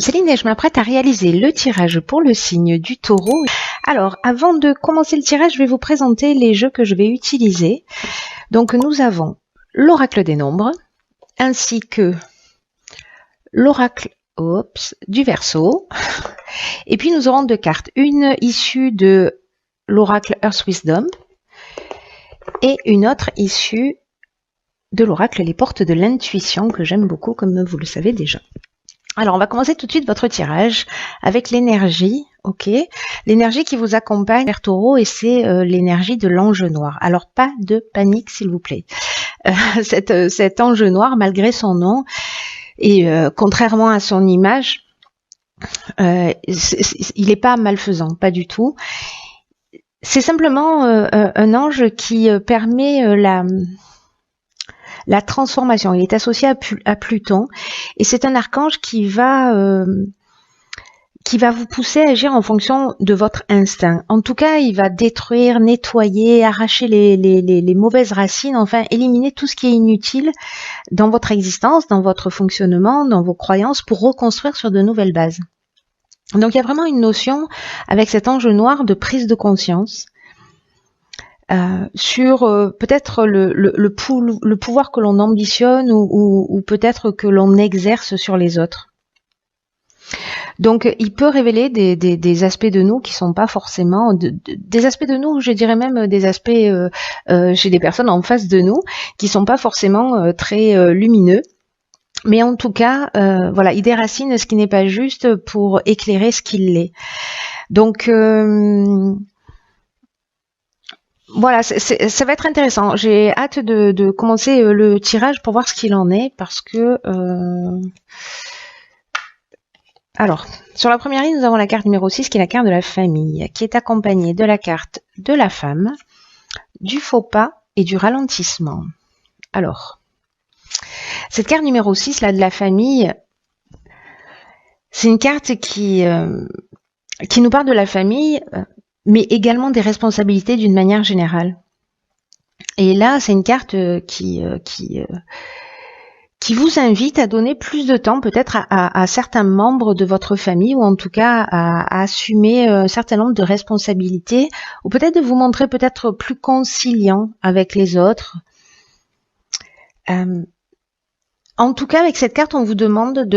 Céline et je m'apprête à réaliser le tirage pour le signe du Taureau. Alors, avant de commencer le tirage, je vais vous présenter les jeux que je vais utiliser. Donc, nous avons l'oracle des nombres, ainsi que l'oracle du Verseau. Et puis, nous aurons deux cartes. Une issue de l'oracle Earth Wisdom et une autre issue de l'oracle Les Portes de l'Intuition, que j'aime beaucoup, comme vous le savez déjà. Alors, on va commencer tout de suite votre tirage avec l'énergie, ok? L'énergie qui vous accompagne, Père Taureau, et c'est l'énergie de l'ange noir. Alors, pas de panique, s'il vous plaît. Cet ange noir, malgré son nom, et contrairement à son image, il n'est pas malfaisant, pas du tout. C'est simplement un ange qui permet la transformation. Il est associé à Pluton et c'est un archange qui va vous pousser à agir en fonction de votre instinct. En tout cas, il va détruire, nettoyer, arracher les mauvaises racines, enfin éliminer tout ce qui est inutile dans votre existence, dans votre fonctionnement, dans vos croyances pour reconstruire sur de nouvelles bases. Donc il y a vraiment une notion avec cet ange noir de prise de conscience. Sur peut-être le pouvoir que l'on ambitionne ou peut-être que l'on exerce sur les autres. Donc, il peut révéler des aspects de nous qui sont pas forcément des aspects de nous, je dirais même des aspects chez des personnes en face de nous qui sont pas forcément très lumineux. Mais en tout cas, voilà, il déracine ce qui n'est pas juste pour éclairer ce qu'il l'est. Donc voilà, ça va être intéressant. J'ai hâte de commencer le tirage pour voir ce qu'il en est, parce que... Alors, sur la première ligne, nous avons la carte numéro 6, qui est la carte de la famille, qui est accompagnée de la carte de la femme, du faux pas et du ralentissement. Alors, cette carte numéro 6, là, de la famille, c'est une carte qui nous parle de la famille, mais également des responsabilités d'une manière générale. Et là, c'est une carte qui vous invite à donner plus de temps peut-être à certains membres de votre famille, ou en tout cas à assumer un certain nombre de responsabilités, ou peut-être de vous montrer peut-être plus conciliant avec les autres. En tout cas, avec cette carte, on vous demande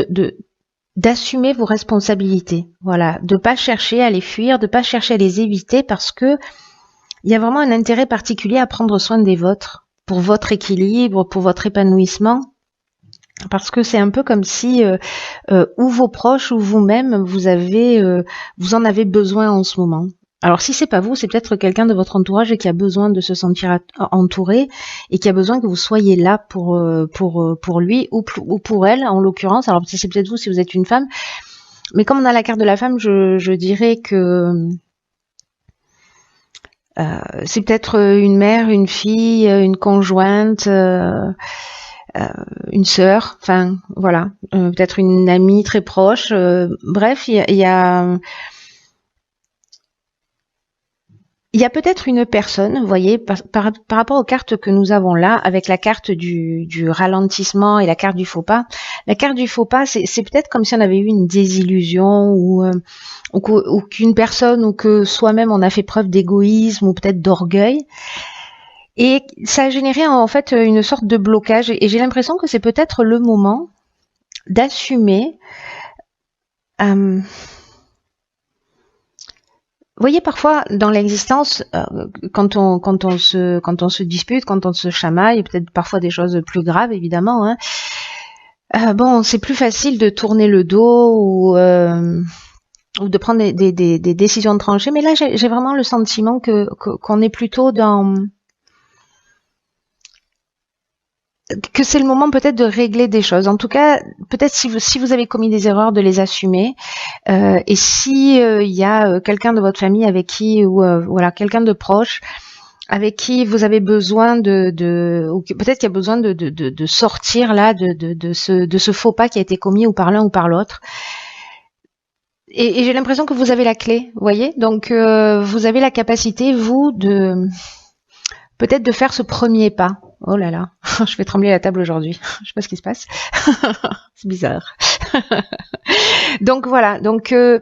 d'assumer vos responsabilités, voilà, de pas chercher à les fuir, de pas chercher à les éviter, parce que il y a vraiment un intérêt particulier à prendre soin des vôtres, pour votre équilibre, pour votre épanouissement, parce que c'est un peu comme si ou vos proches ou vous-même vous en avez besoin en ce moment. Alors si c'est pas vous, c'est peut-être quelqu'un de votre entourage qui a besoin de se sentir entouré et qui a besoin que vous soyez là pour lui ou pour elle en l'occurrence. Alors c'est peut-être vous si vous êtes une femme, mais comme on a la carte de la femme, je dirais que c'est peut-être une mère, une fille, une conjointe, une sœur, enfin voilà, peut-être une amie très proche. Bref, il y a peut-être une personne, vous voyez, par rapport aux cartes que nous avons là, avec la carte du ralentissement et la carte du faux pas. La carte du faux pas, c'est peut-être comme si on avait eu une désillusion ou qu'une personne ou que soi-même on a fait preuve d'égoïsme ou peut-être d'orgueil. Et ça a généré en fait une sorte de blocage. Et j'ai l'impression que c'est peut-être le moment d'assumer... Vous voyez, parfois dans l'existence, quand on se dispute, quand on se chamaille, peut-être parfois des choses plus graves évidemment, hein, bon, c'est plus facile de tourner le dos ou de prendre des décisions tranchées. Mais là, j'ai vraiment le sentiment qu'on est plutôt dans... que c'est le moment peut-être de régler des choses. En tout cas, peut-être si vous avez commis des erreurs, de les assumer. Et si il y a quelqu'un de votre famille avec qui, ou voilà, quelqu'un de proche avec qui vous avez besoin ou peut-être qu'il y a besoin de sortir là de ce faux pas qui a été commis ou par l'un ou par l'autre. Et j'ai l'impression que vous avez la clé, vous voyez. Donc vous avez la capacité, vous, peut-être de faire ce premier pas. Oh là là, je fais trembler la table aujourd'hui. Je sais pas ce qui se passe. C'est bizarre. Donc voilà, donc je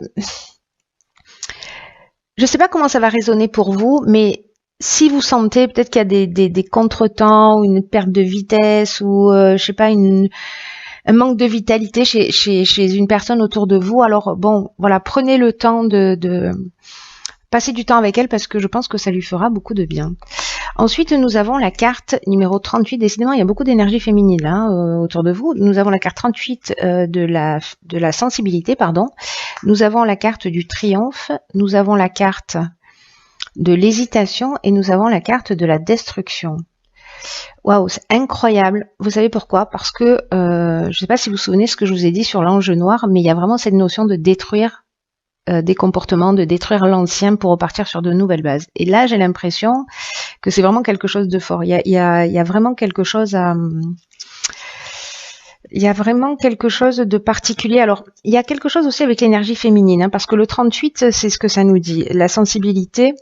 sais pas comment ça va résonner pour vous, mais si vous sentez peut-être qu'il y a des contretemps ou une perte de vitesse ou je sais pas un manque de vitalité chez une personne autour de vous, alors bon, voilà, prenez le temps de passer du temps avec elle parce que je pense que ça lui fera beaucoup de bien. Ensuite, nous avons la carte numéro 38. Décidément, il y a beaucoup d'énergie féminine là, autour de vous. Nous avons la carte 38 de la sensibilité, pardon. Nous avons la carte du triomphe. Nous avons la carte de l'hésitation et nous avons la carte de la destruction. Waouh, c'est incroyable. Vous savez pourquoi? Parce que je ne sais pas si vous vous souvenez ce que je vous ai dit sur l'ange noir, mais il y a vraiment cette notion de détruire des comportements, de détruire l'ancien pour repartir sur de nouvelles bases. Et là, j'ai l'impression que c'est vraiment quelque chose de fort. Il y a vraiment quelque chose à... Il y a vraiment quelque chose de particulier. Alors, il y a quelque chose aussi avec l'énergie féminine, hein, parce que le 38, c'est ce que ça nous dit. La sensibilité,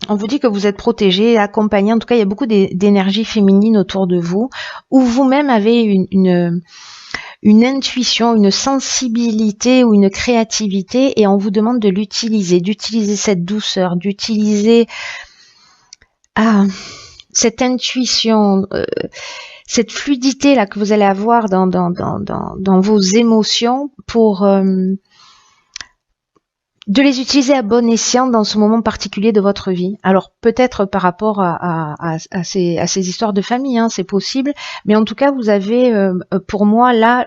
on vous dit que vous êtes protégé, accompagné. En tout cas, il y a beaucoup d'énergie féminine autour de vous, où vous-même avez une intuition, une sensibilité ou une créativité et on vous demande de l'utiliser, d'utiliser cette douceur, d'utiliser cette intuition, cette fluidité là que vous allez avoir dans vos émotions pour de les utiliser à bon escient dans ce moment particulier de votre vie. Alors peut-être par rapport à ces histoires de famille, hein, c'est possible, mais en tout cas vous avez pour moi là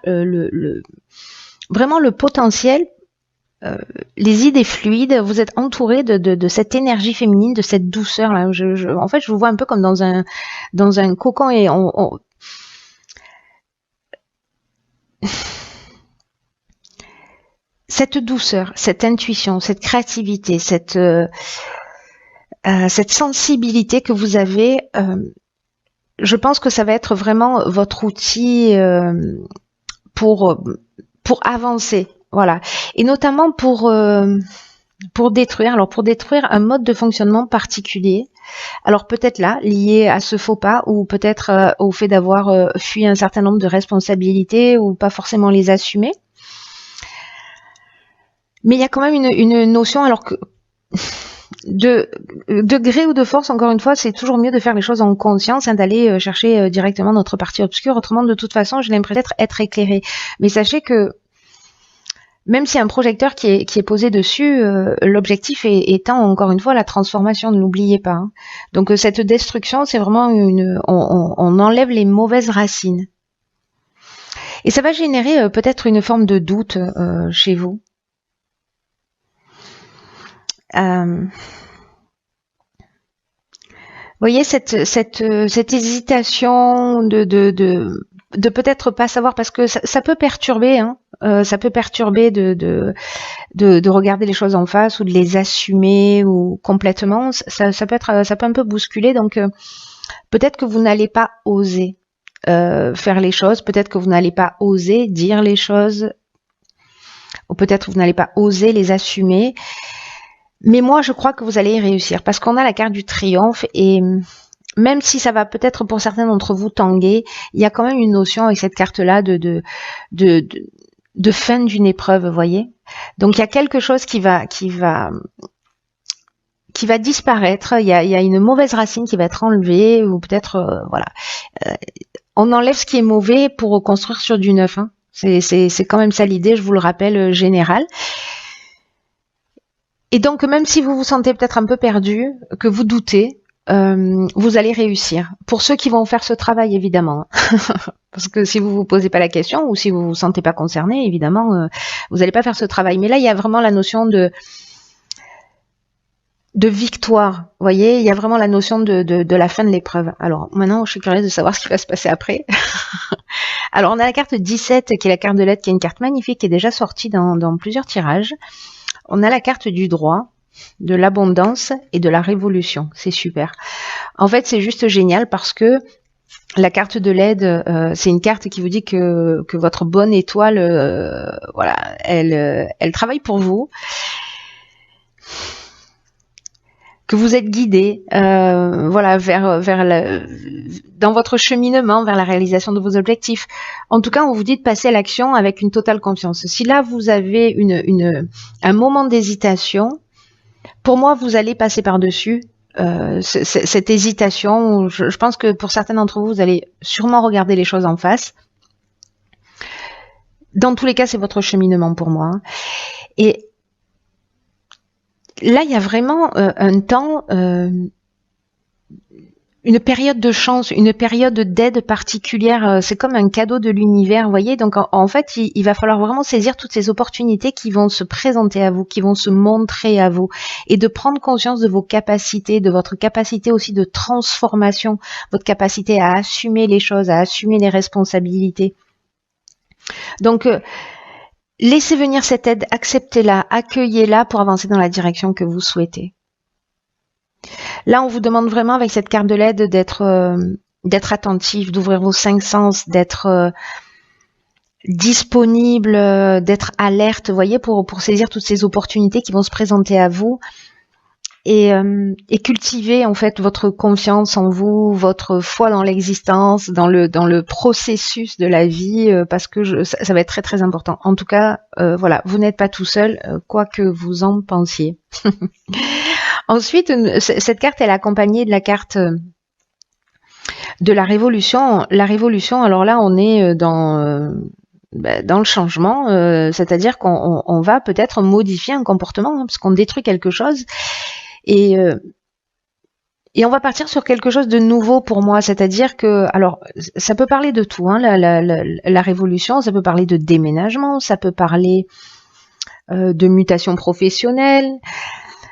vraiment le potentiel, les idées fluides, vous êtes entouré de cette énergie féminine, de cette douceur là. En fait, je vous vois un peu comme dans un cocon et cette douceur, cette intuition, cette créativité, cette sensibilité que vous avez, je pense que ça va être vraiment votre outil pour avancer, voilà, et notamment pour détruire. Alors pour détruire un mode de fonctionnement particulier. Alors peut-être là, lié à ce faux pas, ou peut-être au fait d'avoir fui un certain nombre de responsabilités ou pas forcément les assumer. Mais il y a quand même une notion, alors que de gré ou de force, encore une fois, c'est toujours mieux de faire les choses en conscience, hein, d'aller chercher directement notre partie obscure. Autrement, de toute façon, j'ai l'impression d'être éclairée. Mais sachez que même s'il y a un projecteur qui est posé dessus, l'objectif étant, encore une fois, la transformation, ne l'oubliez pas. Hein. Donc cette destruction, c'est vraiment on enlève les mauvaises racines. Et ça va générer peut-être une forme de doute chez vous. Vous voyez cette hésitation de peut-être pas savoir, parce que ça peut perturber, hein, ça peut perturber de regarder les choses en face ou de les assumer ou complètement. Ça peut un peu bousculer. Donc peut-être que vous n'allez pas oser faire les choses, peut-être que vous n'allez pas oser dire les choses, ou peut-être que vous n'allez pas oser les assumer. Mais moi, je crois que vous allez y réussir, parce qu'on a la carte du triomphe, et même si ça va peut-être pour certains d'entre vous tanguer, il y a quand même une notion avec cette carte-là de fin d'une épreuve, vous voyez. Donc il y a quelque chose qui va disparaître, il y a une mauvaise racine qui va être enlevée, ou peut-être, voilà. On enlève ce qui est mauvais pour reconstruire sur du neuf, hein. C'est quand même ça l'idée, je vous le rappelle, générale. Et donc, même si vous vous sentez peut-être un peu perdu, que vous doutez, vous allez réussir. Pour ceux qui vont faire ce travail, évidemment. Parce que si vous vous posez pas la question, ou si vous vous sentez pas concerné, évidemment, vous n'allez pas faire ce travail. Mais là, il y a vraiment la notion de victoire. Vous voyez, il y a vraiment la notion de la fin de l'épreuve. Alors, maintenant, je suis curieuse de savoir ce qui va se passer après. Alors, on a la carte 17, qui est la carte de l'aide, qui est une carte magnifique, qui est déjà sortie dans plusieurs tirages. On a la carte du droit, de l'abondance et de la révolution. C'est super. En fait, c'est juste génial parce que la carte de l'aide, c'est une carte qui vous dit que votre bonne étoile, voilà, elle travaille pour vous. que vous êtes guidé, voilà, dans votre cheminement vers la réalisation de vos objectifs. En tout cas, on vous dit de passer à l'action avec une totale confiance. Si là vous avez un moment d'hésitation, pour moi, vous allez passer par-dessus cette hésitation. Je pense que pour certains d'entre vous, vous allez sûrement regarder les choses en face. Dans tous les cas, c'est votre cheminement pour moi. Et là, il y a vraiment un temps, une période de chance, une période d'aide particulière. C'est comme un cadeau de l'univers, vous voyez. Donc, en fait, il va falloir vraiment saisir toutes ces opportunités qui vont se présenter à vous, qui vont se montrer à vous, et de prendre conscience de vos capacités, de votre capacité aussi de transformation, votre capacité à assumer les choses, à assumer les responsabilités. Donc, laissez venir cette aide, acceptez-la, accueillez-la pour avancer dans la direction que vous souhaitez. Là, on vous demande vraiment avec cette carte de l'aide d'être attentif, d'ouvrir vos 5 sens, d'être disponible, d'être alerte, vous voyez, pour saisir toutes ces opportunités qui vont se présenter à vous. Et cultiver en fait votre confiance en vous, votre foi dans l'existence, dans le processus de la vie, parce que ça va être très très important. En tout cas, voilà, vous n'êtes pas tout seul, quoi que vous en pensiez. Ensuite, cette carte elle est accompagnée de la carte de la révolution. La révolution, alors là, on est dans le changement, c'est-à-dire qu'on va peut-être modifier un comportement, hein, parce qu'on détruit quelque chose. Et on va partir sur quelque chose de nouveau pour moi, c'est-à-dire que, alors, ça peut parler de tout, hein, la révolution, ça peut parler de déménagement, ça peut parler de mutation professionnelle.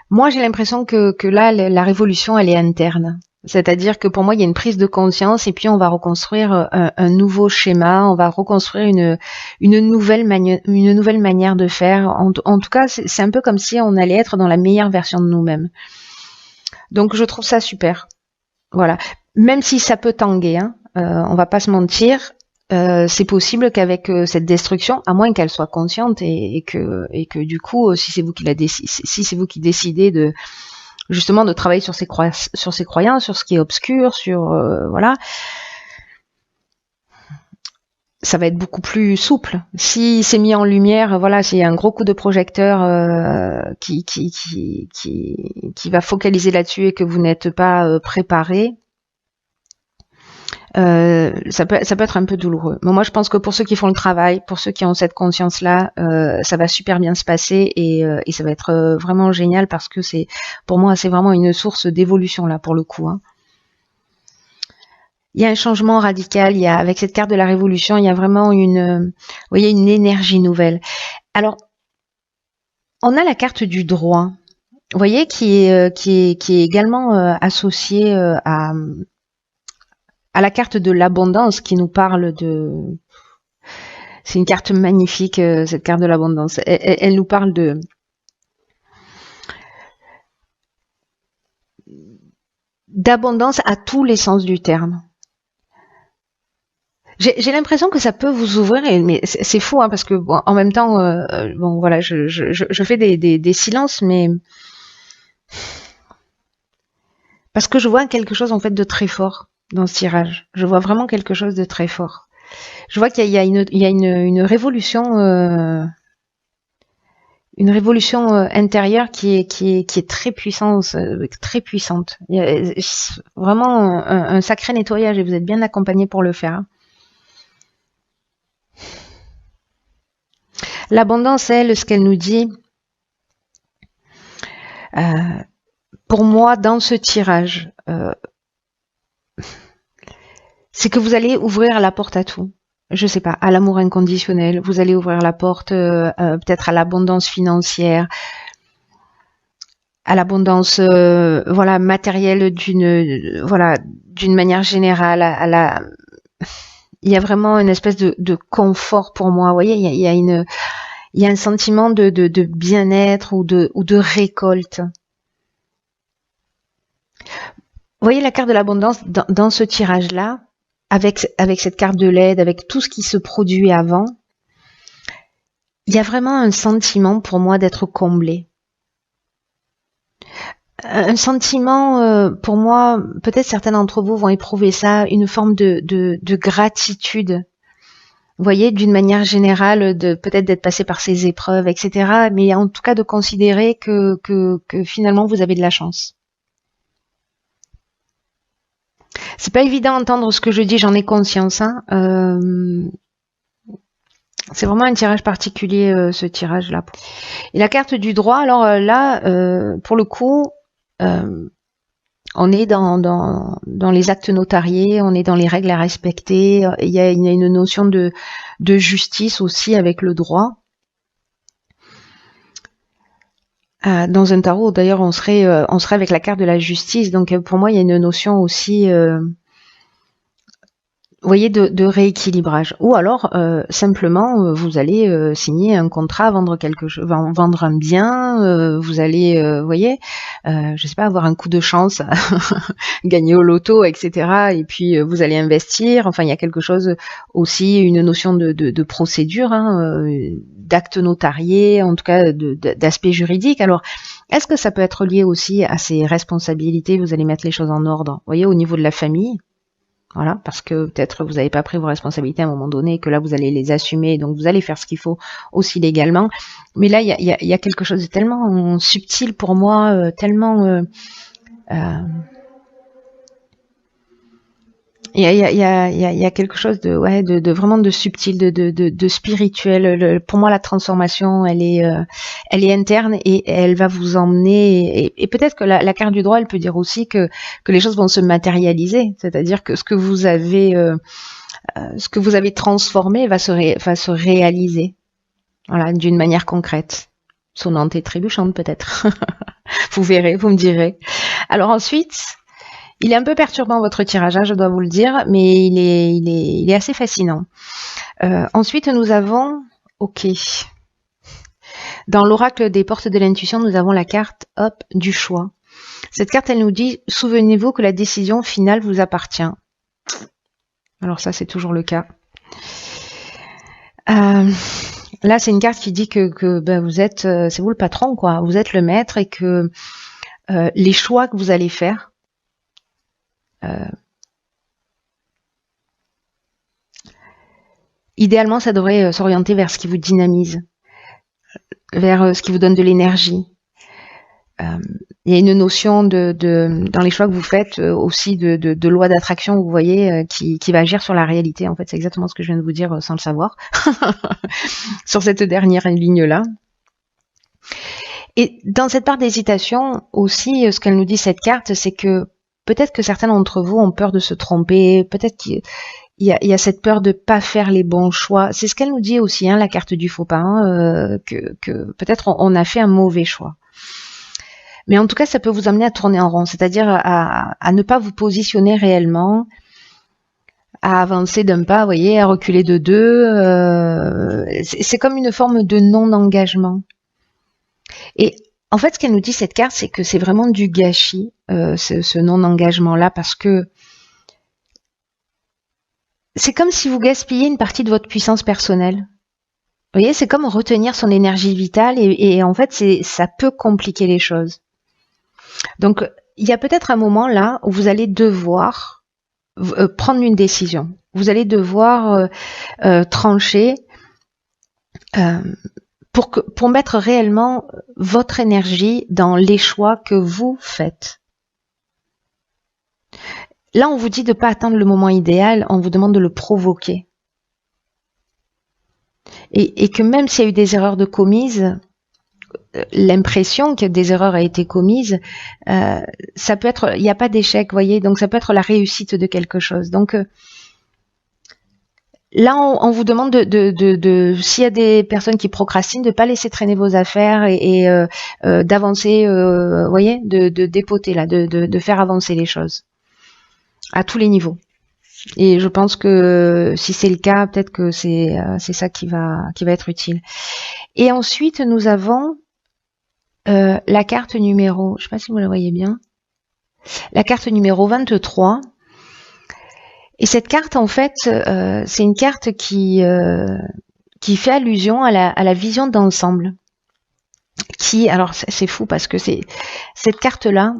Moi, j'ai l'impression que là, la révolution, elle est interne. C'est-à-dire que pour moi, il y a une prise de conscience et puis on va reconstruire un nouveau schéma, on va reconstruire une nouvelle manière de faire. En tout cas, c'est un peu comme si on allait être dans la meilleure version de nous-mêmes. Donc, je trouve ça super. Voilà. Même si ça peut tanguer, hein, on va pas se mentir, c'est possible qu'avec cette destruction, à moins qu'elle soit consciente et que du coup, si c'est vous qui décidez de justement de travailler sur ses croyances, sur ce qui est obscur, voilà, ça va être beaucoup plus souple. Si c'est mis en lumière, voilà, s'il y a un gros coup de projecteur qui va focaliser là-dessus et que vous n'êtes pas préparé, ça peut être un peu douloureux. Mais moi, je pense que pour ceux qui font le travail, pour ceux qui ont cette conscience-là, ça va super bien se passer et ça va être vraiment génial parce que pour moi, c'est vraiment une source d'évolution là pour le coup. Hein. Il y a un changement radical. Avec cette carte de la révolution, il y a vraiment vous voyez, une énergie nouvelle. Alors, on a la carte du droit, vous voyez, qui est également associée à la carte de l'abondance qui nous parle de... C'est une carte magnifique, cette carte de l'abondance. Elle nous parle d'abondance à tous les sens du terme. J'ai l'impression que ça peut vous ouvrir, mais c'est fou, hein, parce que bon, en même temps, bon voilà, je fais des silences, mais parce que je vois quelque chose en fait de très fort dans ce tirage. Je vois vraiment quelque chose de très fort. Je vois qu'il y a une révolution, intérieure qui est très puissante, très puissante. Il y a vraiment un sacré nettoyage et vous êtes bien accompagné pour le faire. L'abondance, elle, ce qu'elle nous dit, pour moi, dans ce tirage, c'est que vous allez ouvrir la porte à tout. Je sais pas, à l'amour inconditionnel, vous allez ouvrir la porte peut-être à l'abondance financière, à l'abondance voilà matérielle d'une manière générale, il y a vraiment une espèce de confort pour moi. Vous voyez, il y a un sentiment de bien-être ou de récolte. Vous voyez la carte de l'abondance dans ce tirage-là, avec cette carte de l'aide, avec tout ce qui se produit avant, il y a vraiment un sentiment pour moi d'être comblé. un sentiment, pour moi, peut-être certains d'entre vous vont éprouver ça, une forme de gratitude. Vous voyez, d'une manière générale, de peut-être d'être passé par ces épreuves, etc. Mais en tout cas de considérer que finalement vous avez de la chance. C'est pas évident d'entendre ce que je dis, j'en ai conscience. Hein. C'est vraiment un tirage particulier, ce tirage-là. Et la carte du droit, alors là, pour le coup, on est dans les actes notariés, on est dans les règles à respecter. Il y a une notion de justice aussi avec le droit. Dans un tarot, d'ailleurs, on serait avec la carte de la justice. Donc, pour moi, il y a une notion aussi, vous voyez, de rééquilibrage. Ou alors, simplement, vous allez signer un contrat, vendre quelque chose, vendre un bien. Vous allez, vous voyez, je sais pas, avoir un coup de chance, gagner au loto, etc. Et puis vous allez investir. Enfin, il y a quelque chose aussi, une notion de procédure, hein, d'acte notarié, en tout cas d'aspect juridique. Alors, est-ce que ça peut être lié aussi à ces responsabilités? Vous allez mettre les choses en ordre, vous voyez, au niveau de la famille. Voilà, parce que peut-être vous n'avez pas pris vos responsabilités à un moment donné, et que là vous allez les assumer, donc vous allez faire ce qu'il faut aussi légalement. Mais là, il y a quelque chose de tellement subtil pour moi, tellement... il y a quelque chose de, ouais, de vraiment de subtil, de spirituel. Pour moi, la transformation, elle est interne et elle va vous emmener. Et peut-être que la carte du droit, elle peut dire aussi que les choses vont se matérialiser, c'est-à-dire que ce que vous avez transformé va se réaliser, voilà, d'une manière concrète, sonnante et trébuchante peut-être. Vous verrez, vous me direz. Alors ensuite. Il est un peu perturbant votre tirage, je dois vous le dire, mais il est assez fascinant. Ensuite, nous avons, ok, dans l'oracle des portes de l'intuition, nous avons la carte, hop, du choix. Cette carte, elle nous dit, souvenez-vous que la décision finale vous appartient. Alors ça, c'est toujours le cas. Là, c'est une carte qui dit que ben, vous êtes, c'est vous le patron, quoi. Vous êtes le maître et que les choix que vous allez faire, idéalement, ça devrait s'orienter vers ce qui vous dynamise, vers ce qui vous donne de l'énergie. Il y a une notion dans les choix que vous faites aussi de loi d'attraction, vous voyez, qui va agir sur la réalité. En fait, c'est exactement ce que je viens de vous dire sans le savoir, sur cette dernière ligne-là. Et dans cette part d'hésitation aussi, ce qu'elle nous dit, cette carte, c'est que peut-être que certains d'entre vous ont peur de se tromper, peut-être qu'il y a cette peur de pas faire les bons choix. C'est ce qu'elle nous dit aussi, hein, la carte du faux pas, hein, que peut-être on a fait un mauvais choix. Mais en tout cas, ça peut vous amener à tourner en rond, c'est-à-dire à ne pas vous positionner réellement, à avancer d'un pas, vous voyez, à reculer de deux. C'est comme une forme de non-engagement. Et en fait, ce qu'elle nous dit, cette carte, c'est que c'est vraiment du gâchis, ce non-engagement-là, parce que c'est comme si vous gaspillez une partie de votre puissance personnelle. Vous voyez, c'est comme retenir son énergie vitale et en fait, ça peut compliquer les choses. Donc, il y a peut-être un moment là où vous allez devoir prendre une décision. Vous allez devoir trancher pour mettre réellement votre énergie dans les choix que vous faites. Là, on vous dit de ne pas attendre le moment idéal, on vous demande de le provoquer. Et que même s'il y a eu des erreurs de commises, l'impression que des erreurs ont été commises, ça peut être, il n'y a pas d'échec, vous voyez, donc ça peut être la réussite de quelque chose. Donc là, on vous demande s'il y a des personnes qui procrastinent, de ne pas laisser traîner vos affaires et d'avancer, vous voyez, de dépoter là, de faire avancer les choses à tous les niveaux. Et je pense que si c'est le cas, peut-être que c'est ça qui va être utile. Et ensuite, nous avons la carte numéro, je ne sais pas si vous la voyez bien, la carte numéro 23. Et cette carte, en fait, c'est une carte qui fait allusion à la vision d'ensemble. qui, alors c'est fou parce que cette carte-là,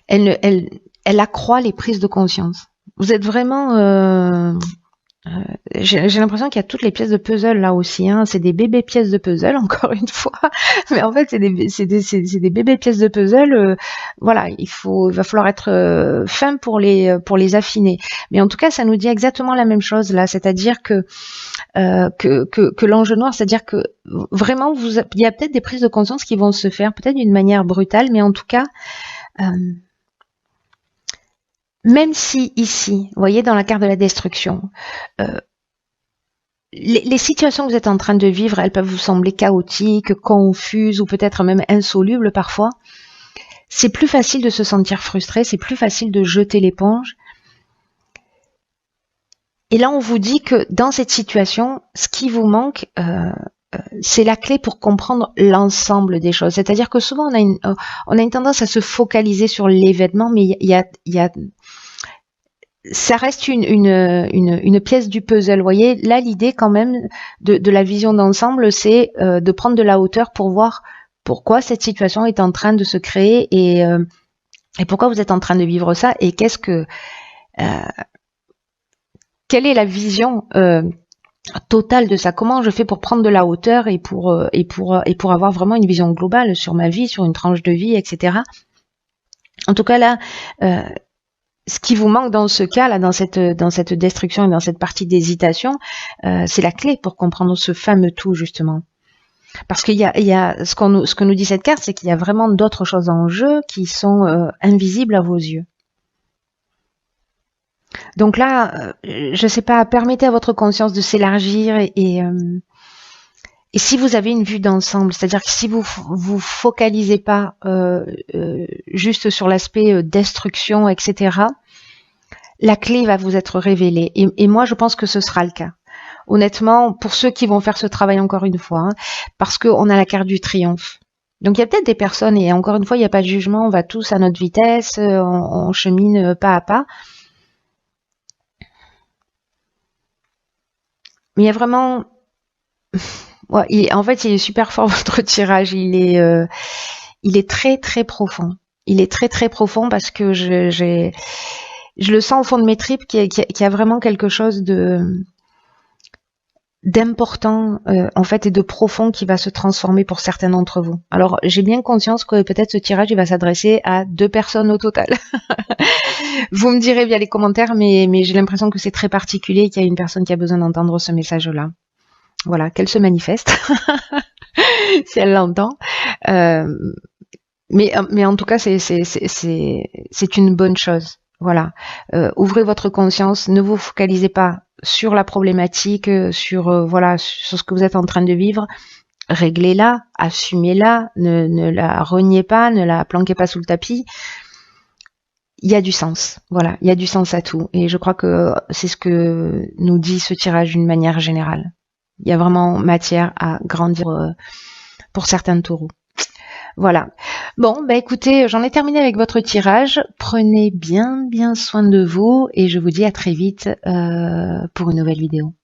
elle accroît les prises de conscience. Vous êtes vraiment... j'ai l'impression qu'il y a toutes les pièces de puzzle là aussi. Hein. C'est des bébés pièces de puzzle, encore une fois. Mais en fait, c'est des bébés pièces de puzzle. Voilà, il va falloir être fin pour les affiner. Mais en tout cas, ça nous dit exactement la même chose là. C'est-à-dire que l'enjeu noir, c'est-à-dire que vraiment, il y a peut-être des prises de conscience qui vont se faire, peut-être d'une manière brutale, mais en tout cas... même si ici, vous voyez dans la carte de la destruction, les situations que vous êtes en train de vivre, elles peuvent vous sembler chaotiques, confuses ou peut-être même insolubles parfois. C'est plus facile de se sentir frustré, c'est plus facile de jeter l'éponge. Et là, on vous dit que dans cette situation, ce qui vous manque, c'est la clé pour comprendre l'ensemble des choses. C'est-à-dire que souvent, on a une tendance à se focaliser sur l'événement, mais il y a ça reste une pièce du puzzle. Vous voyez, là, l'idée quand même de la vision d'ensemble, c'est de prendre de la hauteur pour voir pourquoi cette situation est en train de se créer et pourquoi vous êtes en train de vivre ça et quelle est la vision totale de ça. Comment je fais pour prendre de la hauteur et pour avoir vraiment une vision globale sur ma vie, sur une tranche de vie, etc. En tout cas, là... ce qui vous manque dans ce cas, là, dans cette destruction et dans cette partie d'hésitation, c'est la clé pour comprendre ce fameux tout, justement. Parce qu'il y a ce que nous dit cette carte, c'est qu'il y a vraiment d'autres choses en jeu qui sont invisibles à vos yeux. Donc là, je sais pas, permettez à votre conscience de s'élargir et si vous avez une vue d'ensemble, c'est-à-dire que si vous focalisez pas juste sur l'aspect destruction, etc., la clé va vous être révélée. Et moi, je pense que ce sera le cas. Honnêtement, pour ceux qui vont faire ce travail encore une fois, hein, parce qu'on a la carte du triomphe. Donc il y a peut-être des personnes, et encore une fois, il n'y a pas de jugement, on va tous à notre vitesse, on chemine pas à pas. Mais il y a vraiment... Ouais, en fait, il est super fort votre tirage. Il est très très profond. Il est très très profond parce que je le sens au fond de mes tripes qu'il y a vraiment quelque chose d'important en fait et de profond qui va se transformer pour certains d'entre vous. Alors j'ai bien conscience que peut-être ce tirage il va s'adresser à 2 personnes au total. Vous me direz via les commentaires, mais j'ai l'impression que c'est très particulier et qu'il y a une personne qui a besoin d'entendre ce message-là. Voilà, qu'elle se manifeste, si elle l'entend. Mais en tout cas, c'est une bonne chose. Voilà, ouvrez votre conscience, ne vous focalisez pas sur la problématique, sur ce que vous êtes en train de vivre. Réglez-la, assumez-la, ne la reniez pas, ne la planquez pas sous le tapis. Il y a du sens, voilà, il y a du sens à tout. Et je crois que c'est ce que nous dit ce tirage d'une manière générale. Il y a vraiment matière à grandir pour certains taureaux. Voilà. Bon, bah écoutez, j'en ai terminé avec votre tirage. Prenez bien soin de vous et je vous dis à très vite pour une nouvelle vidéo.